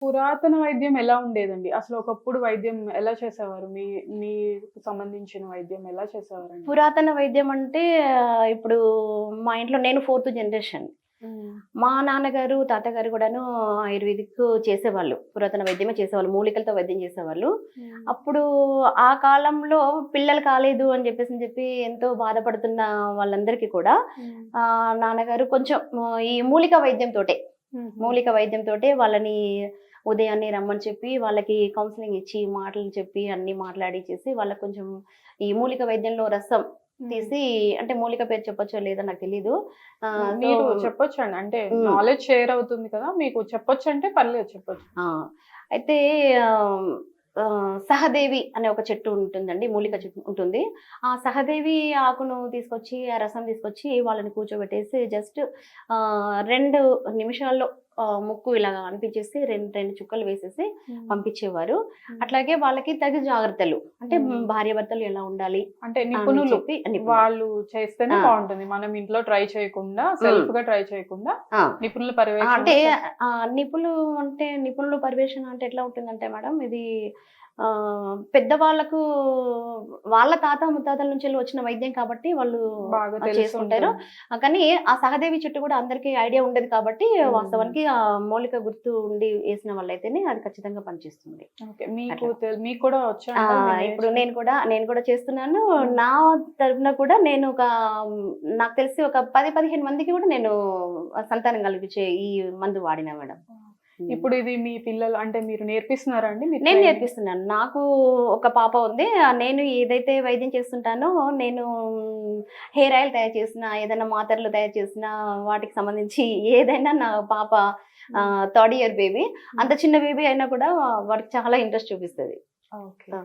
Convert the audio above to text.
పురాతన వైద్యం ఎలా ఉండేదండి? అసలు ఒకప్పుడు వైద్యం ఎలా చేసేవారు? మీకు సంబంధించిన వైద్యం ఎలా చేసేవారండి? పురాతన వైద్యం అంటే ఇప్పుడు మా ఇంట్లో నేను 4th జనరేషన్. హ్మ్. మా నాన్నగారు, తాతగారు కూడాను ఆయుర్వేదిక్ చేసేవాళ్ళు. పురాతన వైద్యమే చేసేవాళ్ళు. మూలికలతో వైద్యం చేసేవాళ్ళు. హ్మ్. అప్పుడు ఆ కాలంలో పిల్లలు కాలేదు అని చెప్పి ఎంతో బాధపడుతున్న వాళ్ళందరికీ కూడా హ్మ్. నాన్నగారు కొంచెం ఈ మూలిక వైద్యంతోటే హుహు. మూలిక వైద్యంతోటే వాళ్ళని ఉదయాన్నే రమ్మని చెప్పి వాళ్ళకి కౌన్సిలింగ్ ఇచ్చి మాటలు చెప్పి అన్ని మాట్లాడిచ్చేసి వాళ్ళకి కొంచెం ఈ మూలిక వైద్యంలో రసం హ్మ్. తీసి, అంటే మూలిక పేరు చెప్పొచ్చో లేదో నాకు తెలీదు. సో మీరు చెప్పొచ్చండి. అంటే నాలెడ్జ్ షేర్ అవుతుంది కదా! మీకు చెప్పొచ్చంటే పర్లేదు చెప్పొచ్చు. ఆ! అయితే ఆహ్, సహదేవి అనే ఒక చెట్టు ఉంటుందండి. మూలిక చెట్టు ఉంటుంది. ఆ సహదేవి ఆకును తీసుకొచ్చి, ఆ రసం తీసుకొచ్చి వాళ్ళని కూర్చోబెట్టేసి జస్ట్ 2 నిమిషాల్లో ముక్కు ఇలాగా అనిపించేసి 2 చుక్కలు వేసేసి హ్మ్. పంపించేవారు. హ్మ్. అట్లాగే వాళ్ళకి తగు జాగ్రత్తలు అంటే హ్మ్. భార్యాభర్తలు ఎలా ఉండాలి అంటే అని నిపుణులు చెప్పి నిపుణులు. వాళ్ళు చేస్తేనే ఆ! బావుంటుంది. మనం ఇంట్లో ట్రై చేయకుండా, హ్మ్. సెల్ఫ్‌గా ట్రై చేయకుండా ఆ! నిపుణుల అంటే పర్యవేక్షణలో నిపుణుల పర్యవేక్షణ అంటే ఎట్లా ఉంటుందంటే మేడం ఇది పెద్దవాళ్ళకు వాళ్ళ తాత ముత్తాతల నుంచెల్లి వచ్చిన వైద్యం కాబట్టి వాళ్ళు బాగా చేసుకుంటారు. తెలుసుంటుంది. కానీ ఆ సహదేవి చెట్టు కూడా అందరికీ ఐడియా ఉండదు కాబట్టి హ్మ్. వాస్తవానికి ఆ మూలిక గుర్తు ఉండి ఏసిన వాళ్ళైతేనే అది ఖచ్చితంగా పనిచేస్తుంది. ఓకే. అట్లా. మీకు కూడా వచ్చా ఆ! అండి? మీరు ఇప్పుడు నేర్చుకుని నేను కూడా చేస్తున్నాను. హ్మ్. నా తరపున కూడా నేను నాకు తెలిసి ఒక 10, 15 మందికి కూడా నేను సంతానం కలిగించే ఈ మందు వాడినా మేడం. హ్మ్. ఇప్పుడు ఇది మీ పిల్లలు అంటే మీరు నేర్పిస్తున్నారా అండి? మీరు నేను ట్రైనింగ్ నేర్పిస్తున్నాను. నాకు ఒక పాప ఉంది. నేను ఏదైతే వైద్యం చేస్తుంటానో నేను హెయిర్ ఆయిల్ తయారు చేసినా, ఏదైనా మాత్రలు తయారు చేసినా, వాటికి సంబంధించి ఏదైనా నా పాప హ్మ్. 3rd year baby. అంత హ్మ్. చిన్న బేబీ అయినా కూడా వాడికి చాలా ఇంట్రెస్ట్ చూపిస్తది. ఓకే.